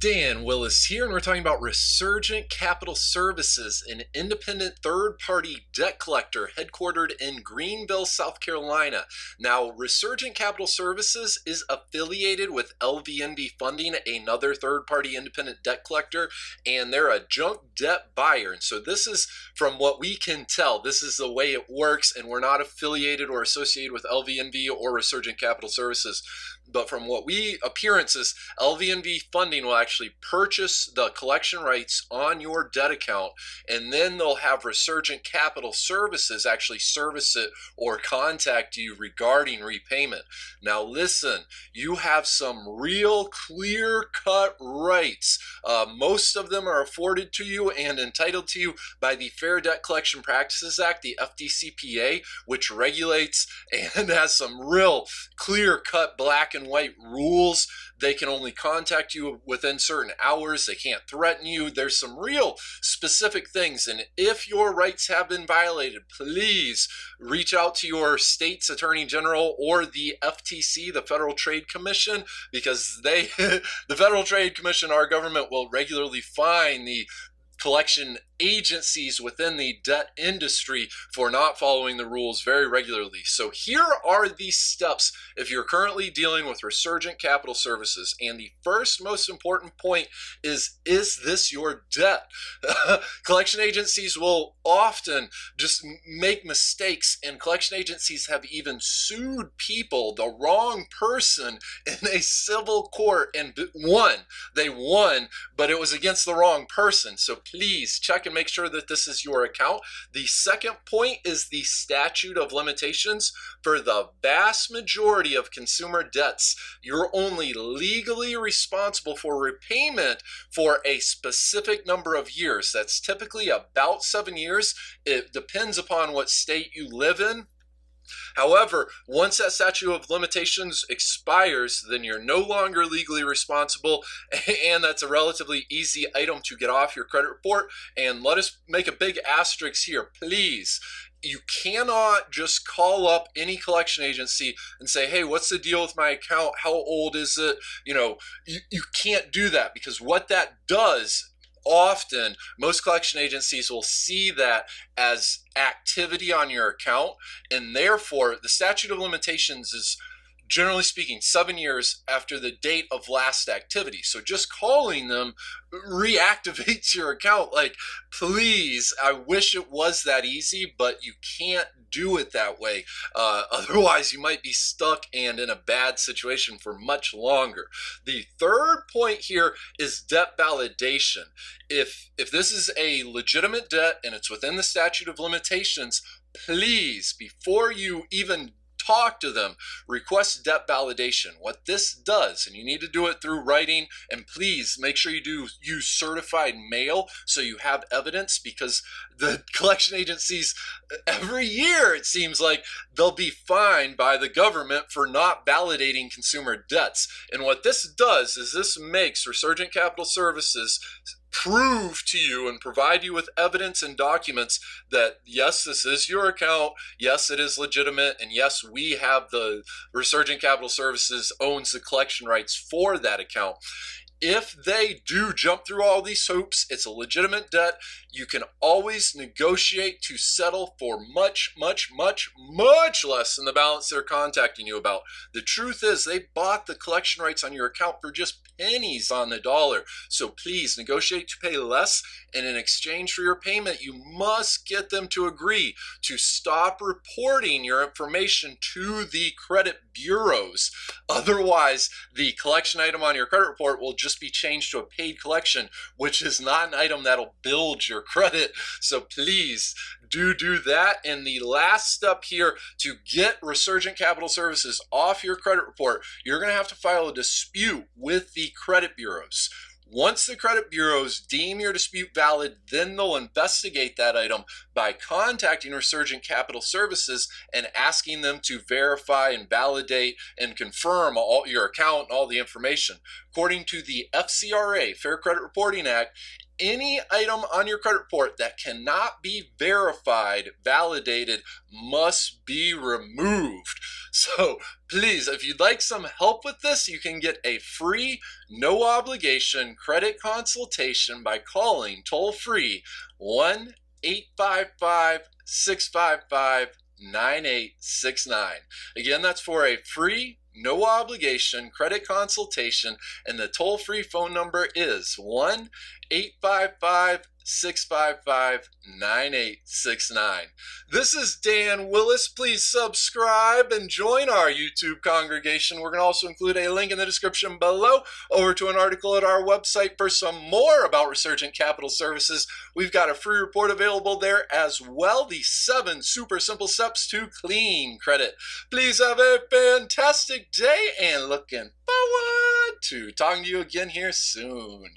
Dan Willis here, and we're talking about Resurgent Capital Services, an independent third-party debt collector headquartered in Greenville, South Carolina. Now, Resurgent Capital Services is affiliated with LVNV Funding, another third-party independent debt collector, and they're a junk debt buyer. And so this is, from what we can tell, this is the way it works, and we're not affiliated or associated with LVNV or Resurgent Capital Services. But from what appearances, LVNV Funding will actually purchase the collection rights on your debt account, and then they'll have Resurgent Capital Services actually service it or contact you regarding repayment. Now listen, you have some real clear-cut rights. Most of them are afforded to you and entitled to you by the Fair Debt Collection Practices Act, the FDCPA, which regulates and has some real clear-cut black and white rules. They can only contact you within certain hours. They can't threaten you. There's some real specific things. And if your rights have been violated, please reach out to your state's attorney general or the FTC, the Federal Trade Commission, because the Federal Trade Commission, our government, will regularly fine the collection agencies within the debt industry for not following the rules very regularly. So here are the steps if you're currently dealing with Resurgent Capital Services. And the first most important point is this your debt? Collection agencies will often just make mistakes, and collection agencies have even sued people, the wrong person, in a civil court and won. They won, but it was against the wrong person. So please check and make sure that this is your account. The second point is the statute of limitations. For the vast majority of consumer debts, you're only legally responsible for repayment for a specific number of years. That's typically about 7 years. It depends upon what state you live in. However, once that statute of limitations expires, then you're no longer legally responsible, and that's a relatively easy item to get off your credit report. And let us make a big asterisk here, please. You cannot just call up any collection agency and say, hey, what's the deal with my account? How old is it? You can't do that, because what that does, often most collection agencies will see that as activity on your account, and therefore the statute of limitations is, generally speaking, 7 years after the date of last activity. So just calling them reactivates your account. Like, please, I wish it was that easy, but you can't do it that way. Otherwise, you might be stuck and in a bad situation for much longer. The third point here is debt validation. If this is a legitimate debt and it's within the statute of limitations, please, before you even talk to them, request debt validation. What this does, and you need to do it through writing, and please make sure you do use certified mail so you have evidence, because the collection agencies, every year it seems like they'll be fined by the government for not validating consumer debts. And what this does is this makes Resurgent Capital Services prove to you and provide you with evidence and documents that yes, this is your account, yes, it is legitimate, and yes, we have the Resurgent Capital Services owns the collection rights for that account. If they do jump through all these hoops, it's a legitimate debt. You can always negotiate to settle for much, much, much, much less than the balance they're contacting you about. The truth is, they bought the collection rights on your account for just pennies on the dollar. So please negotiate to pay less, and in exchange for your payment, you must get them to agree to stop reporting your information to the credit bureaus. Otherwise, the collection item on your credit report will just be changed to a paid collection, which is not an item that'll build your credit. So please do that. And the last step here, to get Resurgent Capital Services off your credit report, you're going to have to file a dispute with the credit bureaus. Once the credit bureaus deem your dispute valid, then they'll investigate that item by contacting Resurgent Capital Services and asking them to verify and validate and confirm all your account and all the information. According to the FCRA, Fair Credit Reporting Act, any item on your credit report that cannot be verified, validated, must be removed. So Please, if you'd like some help with this, you can get a free, no obligation credit consultation by calling toll free 1-855-655-9869. Again, that's for a free, no obligation credit consultation, and the toll free phone number is 1-855-655-9869. This is Dan Willis. Please subscribe and join our YouTube congregation. We're going to also include a link in the description below over to an article at our website for some more about Resurgent Capital Services. We've got a free report available there as well, the 7 super simple steps to clean credit. Please have a fantastic day and looking forward to talking to you again here soon.